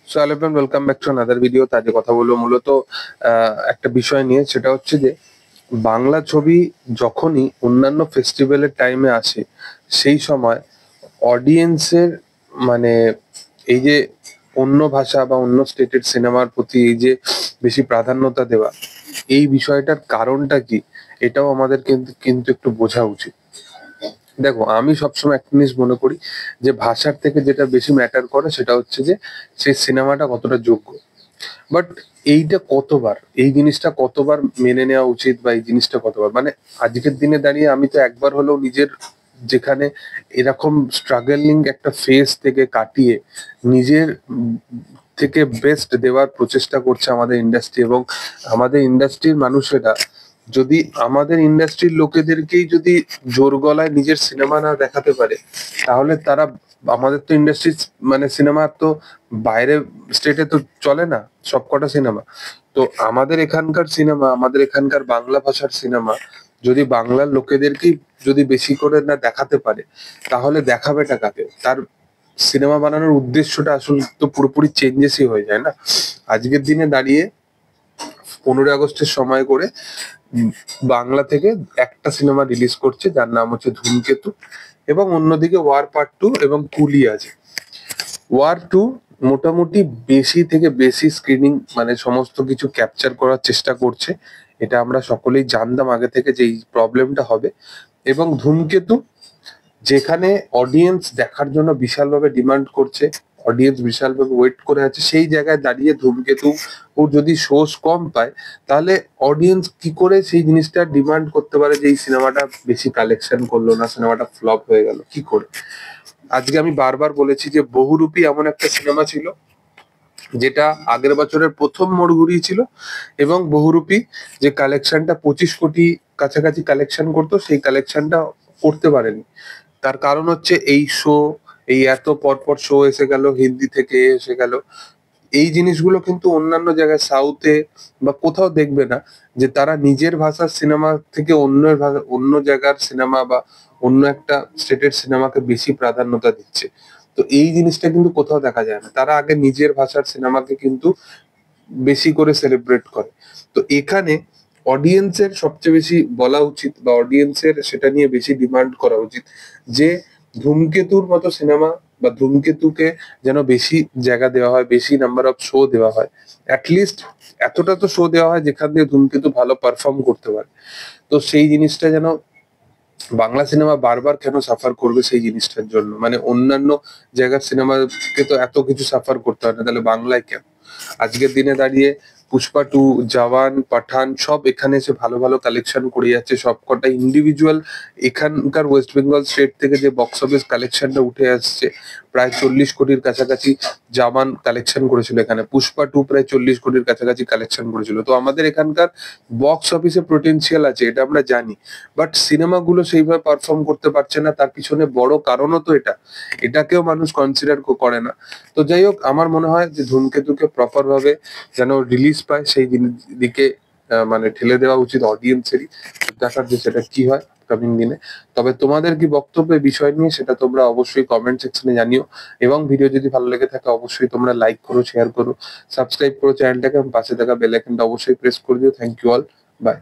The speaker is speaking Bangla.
So hello everyone, welcome back to another video. আজকে কথা বলবো মূলত একটা বিষয় নিয়ে, সেটা হচ্ছে যে বাংলা ছবি যখনই অন্যান্য ফেস্টিভ্যালের টাইমে আসে, সেই সময় অডিয়েন্সের মানে এই যে অন্য ভাষা বা অন্য স্টেটের সিনেমার প্রতি এই যে বেশি প্রাধান্যতা দেওয়া, এই বিষয়টার কারণটা কি, এটাও আমাদের কিন্তু কিন্তু একটু বোঝা উচিত। দেখো, আমি সবসময় একটা জিনিস মনে করি যে ভাষার থেকে যেটা বেশি ম্যাটার করে সেটা হচ্ছে যে সেই সিনেমাটা কতটা যোগ্য। বাট এই জিনিসটা কতবার মেনে নেওয়া উচিত, বা এই জিনিসটা কতবার মানে আজকের দিনে দাঁড়িয়ে আমি তো একবার হলেও নিজের যেখানে এরকম স্ট্রাগলিং একটা ফেজ থেকে কাটিয়ে নিজের থেকে বেস্ট দেওয়ার প্রচেষ্টা করছে আমাদের ইন্ডাস্ট্রি, এবং আমাদের ইন্ডাস্ট্রির মানুষেরা যদি আমাদের ইন্ডাস্ট্রির লোকেদেরকেই যদি জোর গলায় নিজের সিনেমা না দেখাতে পারে, তাহলে তারা আমাদের তো ইন্ডাস্ট্রি মানে সিনেমা তো বাইরে স্টেটে তো চলে না সবকটা সিনেমা। তো আমাদের এখানকার সিনেমা, আমাদের এখানকার বাংলা ভাষার সিনেমা যদি বাংলার লোকেদেরকেই যদি বেশি করে না দেখাতে পারে, তাহলে দেখাবেটা কাকে? তার সিনেমা বানানোর উদ্দেশ্যটা আসলে তো পুরোপুরি চেঞ্জেসই হয়ে যায় না। আজকের দিনে দাঁড়িয়ে 15ই আগস্টের সময় করে বাংলা থেকে একটা সিনেমা রিলিজ করছে, যার নাম হচ্ছে ধূমকেতু, এবং অন্যদিকে ওয়ার পার্ট 2 এবং কুলি আছে। ওয়ার 2 মোটামুটি বেশি থেকে বেশি স্ক্রিনিং মানে সমস্ত কিছু ক্যাপচার করার চেষ্টা করছে, এটা আমরা সকলেই জানতাম আগে থেকে যে এই প্রবলেমটা হবে। এবং ধূমকেতু, যেখানে অডিয়েন্স দেখার জন্য বিশালভাবে ডিমান্ড করছে, অডিয়েন্স বিশালভাবে ওয়েট করে আছে, সেই জায়গায় দাঁড়িয়ে ধূমকেতু ও যদি শোজ কম পায়, তাহলে অডিয়েন্স কি করে সেই জিনিসটা ডিমান্ড করতে পারে যে এই সিনেমাটা বেশি কালেকশন করলো না, সিনেমাটা ফ্লপ হয়ে গেল কি করে? আজকে আমি বারবার বলেছি যে বহুরূপী এমন একটা সিনেমা ছিল যেটা আগের বছরের প্রথম মোড় ঘুরিয়েছিল, এবং বহুরূপী যে কালেকশনটা 25 কোটি কাছাকাছি কালেকশন করতো, সেই কালেকশনটা করতে পারেনি। তার কারণ হচ্ছে এই শো, এই এত পরপর শো এসে গেল, হিন্দি থেকে এসে গেল। এই জিনিসগুলো কিন্তু অন্যান্য জায়গায় সাউথে বা কোথাও দেখবে না, যে তারা নিজের ভাষার সিনেমা থেকে অন্য জায়গার সিনেমা বা অন্য একটা স্টেটের সিনেমাকে বেশি প্রাধান্যতা দিচ্ছে। তো এই জিনিসটা কিন্তু কোথাও দেখা যায় না, তারা আগে নিজের ভাষার সিনেমাকে কিন্তু বেশি করে সেলিব্রেট করে। তো এখানে অডিয়েন্সের সবচেয়ে বেশি বলা উচিত, বা অডিয়েন্সের সেটা নিয়ে বেশি ডিমান্ড করা উচিত, যে ধূমকেতুর মতো সিনেমা বা ধূমকেতুকে যেন বেশি জায়গা দেওয়া হয়, বেশি নাম্বার অফ শো দেওয়া হয়। অ্যাটলিস্ট এতটা তো শো দেওয়া হয় যেখান দিয়ে ধূমকেতু ভালো পারফর্ম করতে পারে। তো সেই জিনিসটা যেন বাংলা সিনেমা বারবার কেন সাফার করবে সেই জিনিসটার জন্য, মানে অন্যান্য জায়গার সিনেমাকে তো এত কিছু সাফার করতে হয় না, তাহলে বাংলায় কেন? আজকের দিনে দাঁড়িয়ে পুষ্পা 2, জওয়ান, পাঠান সব এখানে এসে ভালো ভালো কালেকশন করে যাচ্ছে, সবকটা ইন্ডিভিজুয়াল এখানকার ওয়েস্ট বেঙ্গল স্টেট থেকে যে বক্স অফিস কালেকশনটা উঠে আসছে, প্রায় 40 কোটির কাছাকাছি জওয়ান কালেকশন করেছিল এখানে, পুষ্পা 2 প্রায় 40 কোটির কাছাকাছি কালেকশন করেছিল। তো আমাদের এখানকার বক্স অফিসে পোটেনশিয়াল আছে, এটা আমরা জানি, বাট সিনেমাগুলো সেইভাবে পারফর্ম করতে পারছে না। তার পিছনে বড় কারণও তো এটাকেও মানুষ কনসিডার করে না। তো যাই হোক, আমার মনে হয় যে ধূমকেতুকে প্রপার ভাবে যেন রিলিজ পায় সেই দিকে মানে ঠেলে দেওয়া উচিত অডিয়েন্সেরই। দেখার যে সেটা কি হয় কামিং দিনে। তবে তোমাদের কি বক্তব্য এই বিষয় নিয়ে, সেটা তোমরা অবশ্যই কমেন্ট সেকশনে জানিও, এবং ভিডিও যদি ভালো লেগে থাকে অবশ্যই তোমরা লাইক করো, শেয়ার করো, সাবস্ক্রাইব করো চ্যানেলটাকে, এবং পাশে থাকা বেল আইকনটা অবশ্যই প্রেস করে দিও। Thank you all, by.